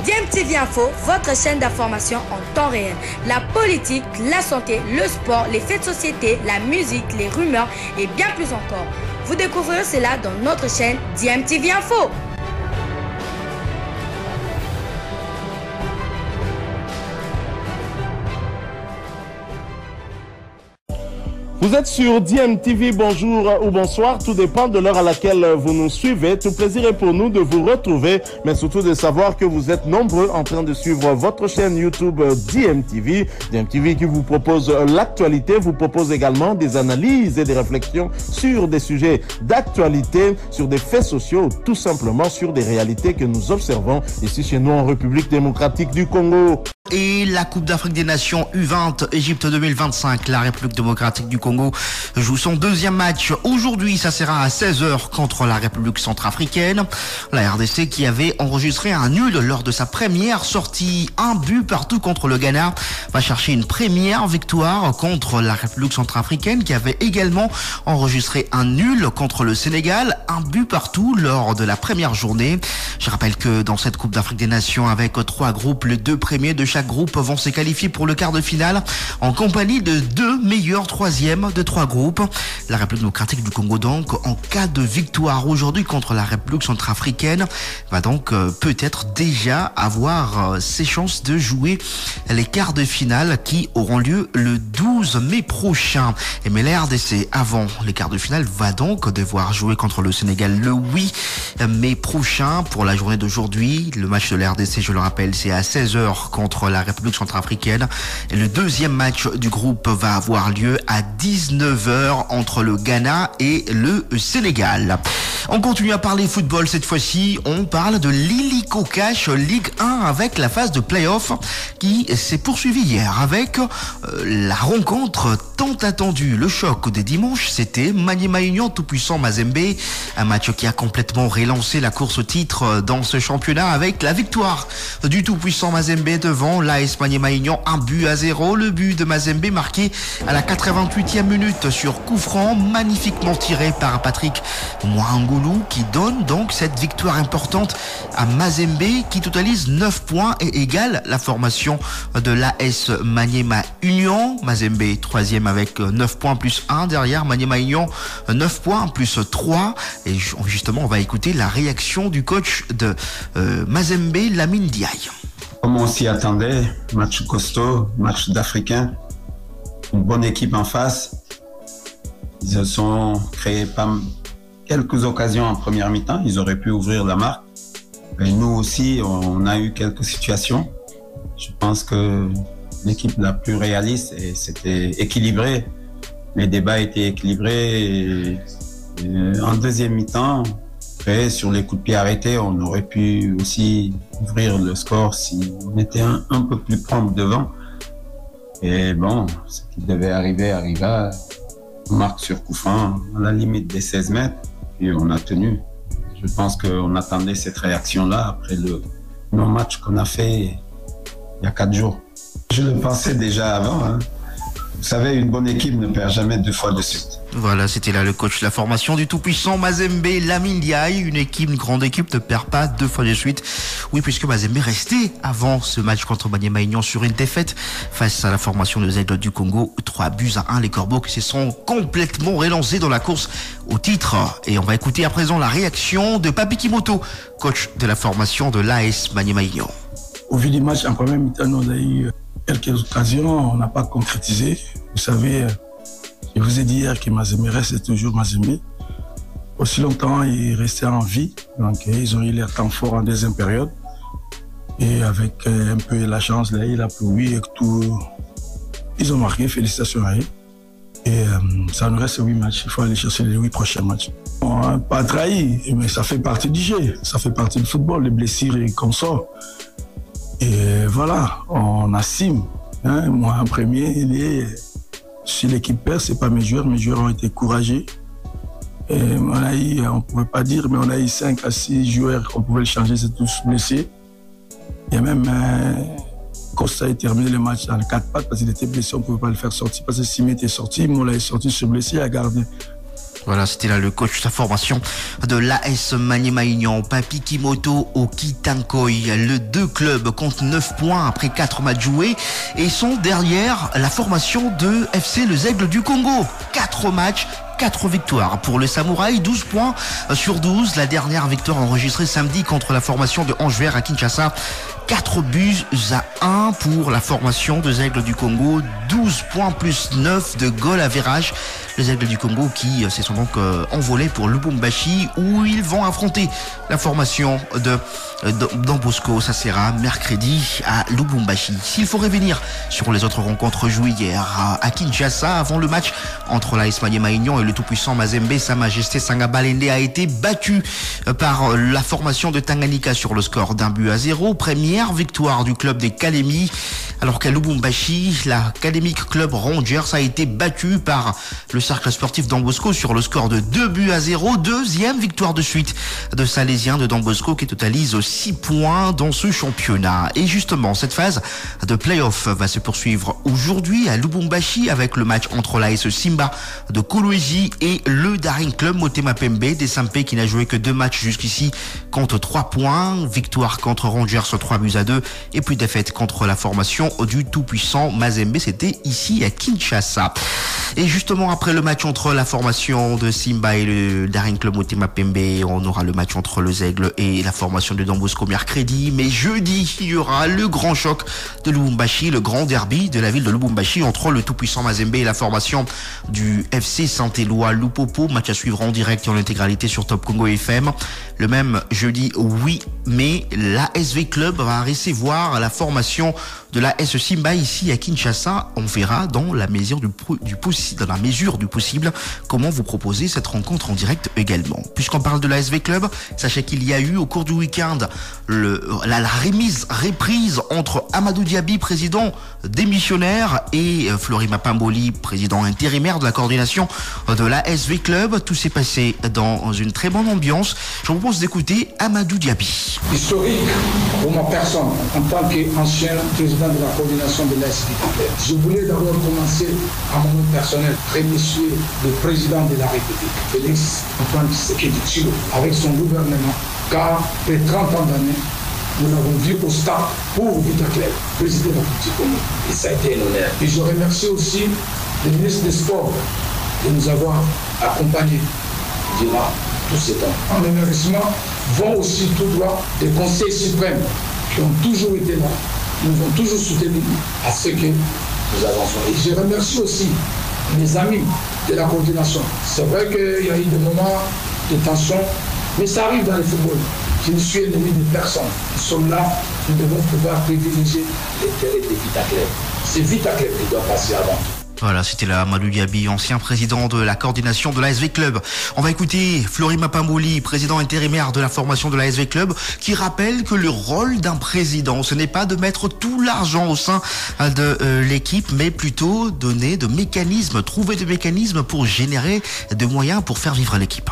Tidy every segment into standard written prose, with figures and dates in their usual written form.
DMTV Info, votre chaîne d'information en temps réel. La politique, la santé, le sport, les faits de société, la musique, les rumeurs et bien plus encore. Vous découvrirez cela dans notre chaîne DMTV Info. Vous êtes sur DMTV, bonjour ou bonsoir, tout dépend de l'heure à laquelle vous nous suivez. Tout plaisir est pour nous de vous retrouver, mais surtout de savoir que vous êtes nombreux en train de suivre votre chaîne YouTube DMTV. DMTV qui vous propose l'actualité, vous propose également des analyses et des réflexions sur des sujets d'actualité, sur des faits sociaux, tout simplement sur des réalités que nous observons ici chez nous en République démocratique du Congo. Et la Coupe d'Afrique des Nations U20 Égypte 2025, la République démocratique du Congo joue son deuxième match. Aujourd'hui, ça sera à 16h contre la République centrafricaine. La RDC qui avait enregistré un nul lors de sa première sortie, un but partout contre le Ghana, va chercher une première victoire contre la République centrafricaine qui avait également enregistré un nul contre le Sénégal, un but partout lors de la première journée. Je rappelle que dans cette Coupe d'Afrique des Nations, avec 3 groupes, les 2 premiers de chaque groupe vont se qualifier pour le quart de finale en compagnie de 2 meilleurs troisièmes de 3 groupes. La République démocratique du Congo donc, en cas de victoire aujourd'hui contre la République centrafricaine, va donc peut-être déjà avoir ses chances de jouer les quarts de finale qui auront lieu le 12 mai prochain. Et mais la RDC, avant les quarts de finale, va donc devoir jouer contre le Sénégal le 8 mai prochain pour la journée d'aujourd'hui. Le match de la RDC, je le rappelle, c'est à 16h contre la République centrafricaine. Et le deuxième match du groupe va avoir lieu à 19h entre le Ghana et le Sénégal. On continue à parler football cette fois-ci. On parle de l'Illico Cash Ligue 1 avec la phase de play-off qui s'est poursuivie hier avec la rencontre tant attendue. Le choc des dimanches, c'était Maniema Union tout-puissant Mazembe. Un match qui a complètement relancé la course au titre dans ce championnat avec la victoire du tout-puissant Mazembe devant l'AS Maniema Union, 1-0. Le but de Mazembe marqué à la 88e minute sur coup franc, magnifiquement tiré par Patrick Mwangoulou, qui donne donc cette victoire importante à Mazembe qui totalise 9 points et égale la formation de l'AS Maniema Union. Mazembe 3e avec 9 points plus 1, derrière Maniema Union 9 points plus 3. Et justement on va écouter la réaction du coach de Mazembe, Lamine Diaye. Comme on s'y attendait, match costaud, match d'Africains, une bonne équipe en face. Ils se sont créés quelques occasions en première mi-temps, ils auraient pu ouvrir la marque. Et nous aussi, on a eu quelques situations. Je pense que l'équipe la plus réaliste, et c'était équilibré. Les débats étaient équilibrés. Et en deuxième mi-temps, après, sur les coups de pied arrêtés, on aurait pu aussi ouvrir le score si on était un peu plus prompt devant. Et bon, ce qui devait arriver arriva. On marque sur coup franc à la limite des 16 mètres et on a tenu. Je pense qu'on attendait cette réaction-là après le non-match qu'on a fait il y a 4 jours. Je le pensais déjà avant. Hein. Vous savez, une bonne équipe ne perd jamais 2 fois de suite. Voilà, c'était là le coach de la formation du tout-puissant Mazembe, Lamine Diaye. Une grande équipe ne perd pas 2 fois de suite. Oui, puisque Mazembe restait avant ce match contre Maniema Union sur une défaite face à la formation de Aigles du Congo. 3-1. Les Corbeaux qui se sont complètement relancés dans la course au titre. Et on va écouter à présent la réaction de Papi Kimoto, coach de la formation de l'AS Maniema Union. Au vu du match, en première mi-temps, on a eu quelques occasions, on n'a pas concrétisé. Vous savez, je vous ai dit hier que Mazembe reste toujours Mazembe. Aussi longtemps, il restait en vie. Donc, ils ont eu leur temps fort en deuxième période. Et avec un peu la chance, là, il a plu et tout. Ils ont marqué, félicitations à eux. Et ça nous reste 8 matchs. Il faut aller chercher les 8 prochains matchs. On n'a pas trahi, mais ça fait partie du jeu. Ça fait partie du football, les blessures et qu'on sort. Et voilà, on assume. Hein, moi, en premier, si l'équipe perd, c'est pas mes joueurs ont été courageux. Et on a eu, on pouvait pas dire, mais on a eu 5 à 6 joueurs qu'on pouvait le changer, c'est tous blessés. Il y a même Costa a terminé le match dans les 4 pattes parce qu'il était blessé, on pouvait pas le faire sortir parce que Simi était sorti, Mola est sorti, se blessé, il a gardé. Voilà, c'était là le coach de la formation de l'AS Maniema-Union, Papi Kimoto Okitankoy. Les deux clubs comptent 9 points après 4 matchs joués et sont derrière la formation de FC Les Aigles du Congo. 4 matchs, 4 victoires pour le Samouraï, 12 points sur 12. La dernière victoire enregistrée samedi contre la formation de Ange Vert à Kinshasa. 4 buts à 1 pour la formation des Aigles du Congo, 12 points plus 9 de goal average. Les Aigles du Congo qui se sont donc envolés pour Lubumbashi où ils vont affronter la formation de Don Bosco. Ça sera mercredi à Lubumbashi. S'il faut revenir sur les autres rencontres jouées hier à Kinshasa, avant le match entre l'AS Maniema-Union et le tout-puissant Mazembe, Sa Majesté Sangabalende a été battu par la formation de Tanganyika sur le score d'1-0. Première victoire du club des Kalemi, alors qu'à Lubumbashi, l'Academic Club Rangers a été battu par le cercle sportif Don Bosco sur le score de 2-0. Deuxième victoire de suite de Salésien de Don Bosco qui totalise 6 points dans ce championnat. Et justement, cette phase de play-off va se poursuivre aujourd'hui à Lubumbashi avec le match entre l'AS Simba de Kolwezi et le Daring Club Motema Pembe des Sampé qui n'a joué que 2 matchs jusqu'ici, compte 3 points. Victoire contre Rangers 3-2 et puis défaite contre la formation du tout-puissant Mazembe. C'était ici à Kinshasa. Et justement, après le match entre la formation de Simba et le Daring Club Motema Pembe, on aura le match entre les Aigles et la formation de Don Bosco mercredi. Mais jeudi, il y aura le grand choc de Lubumbashi, le grand derby de la ville de Lubumbashi entre le tout-puissant Mazembe et la formation du FC Saint-Éloi Lupopo. Match à suivre en direct et en intégralité sur Top Congo FM. Le même jeudi 8 mai, l'ASV Club va recevoir la formation de la S Simba ici à Kinshasa. On verra dans la mesure du possible comment vous proposer cette rencontre en direct également. Puisqu'on parle de la SV Club, sachez qu'il y a eu au cours du week-end la reprise entre Amadou Diaby, président démissionnaire, et Florima Pamboli, président intérimaire de la coordination de la SV Club. Tout s'est passé dans une très bonne ambiance. Je vous propose d'écouter Amadou Diaby. Historique pour ma personne en tant qu'ancien président de la coordination de l'ASV Club. Je voulais d'abord commencer à mon nom personnel, remercier le président de la République, Félix Antoine Tshisekedi Tshilombo, avec son gouvernement, car après 30 ans d'années, nous l'avons vu au stade pour Vita Club, président de la Coupe du Congo. Et ça a été un honneur. Et je remercie aussi le ministre des Sports de nous avoir accompagnés durant tout ce temps. En remerciement vont aussi tout droit des conseils suprêmes qui ont toujours été là, nous ont toujours soutenus à ce que nous avançons. Et je remercie aussi mes amis de la coordination. C'est vrai qu'il y a eu des moments de tension, mais ça arrive dans le football. Je ne suis ennemi de personne. Nous sommes là, nous devons pouvoir privilégier l'intérêt de Vita Club. C'est Vita Club qui doit passer avant tout. Voilà, c'était là Amadou Diaby, ancien président de la coordination de l'ASV Club. On va écouter Florima Pamboli, président intérimaire de la formation de l'ASV Club, qui rappelle que le rôle d'un président, ce n'est pas de mettre tout l'argent au sein de l'équipe, mais plutôt donner de mécanismes, trouver des mécanismes pour générer des moyens pour faire vivre l'équipe.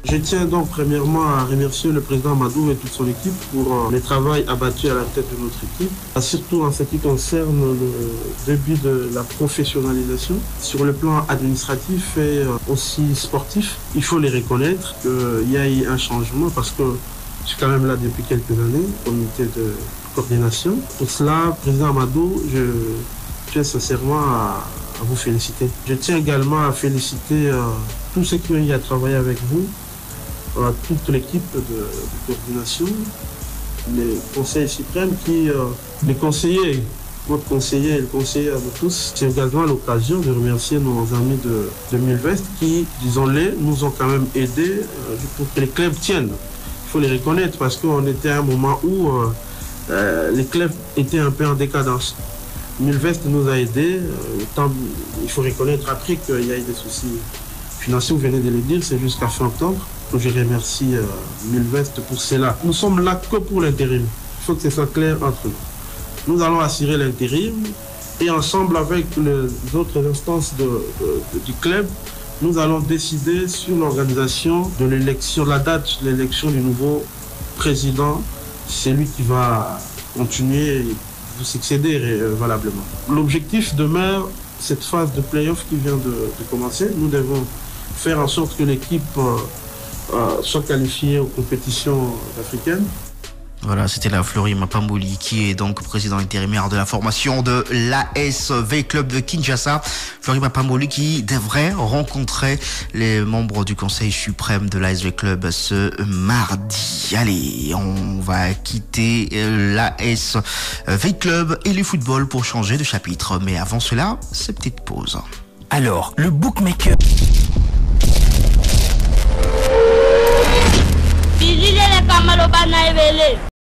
Je tiens donc premièrement à remercier le président Amadou et toute son équipe pour le travail abattu à la tête de notre équipe, surtout en ce qui concerne le début de la professionnalisation. Sur le plan administratif et aussi sportif, il faut les reconnaître qu'il y a eu un changement parce que je suis quand même là depuis quelques années, au comité de coordination. Pour cela, président Amadou, je tiens sincèrement à vous féliciter. Je tiens également à féliciter tous ceux qui ont eu à travailler avec vous, toute l'équipe de coordination, les conseils suprêmes, les conseillers, votre conseiller et le conseiller de tous. C'est également l'occasion de remercier nos amis de Mulvest qui, disons-le, nous ont quand même aidés pour que les clubs tiennent. Il faut les reconnaître parce qu'on était à un moment où les clubs étaient un peu en décadence. Mulvest nous a aidés. Il faut reconnaître après qu'il y a eu des soucis financiers, vous venez de le dire, c'est jusqu'à fin octobre. Je remercie Mulvest pour cela. Nous sommes là que pour l'intérim. Il faut que ce soit clair entre nous. Nous allons assurer l'intérim et ensemble avec les autres instances du club, nous allons décider sur l'organisation de l'élection, la date de l'élection du nouveau président. C'est lui qui va continuer et vous succéder valablement. L'objectif demeure cette phase de play-off qui vient de commencer. Nous devons faire en sorte que l'équipe soit qualifiée aux compétitions africaines. Voilà, c'était la Fleury Mapamboli qui est donc président intérimaire de la formation de l'ASV Club de Kinshasa. Fleury Mapamboli qui devrait rencontrer les membres du Conseil suprême de l'ASV Club ce mardi. Allez, on va quitter l'ASV Club et le football pour changer de chapitre. Mais avant cela, cette petite pause. Alors, le bookmaker... Bilile le kamalo bana evele.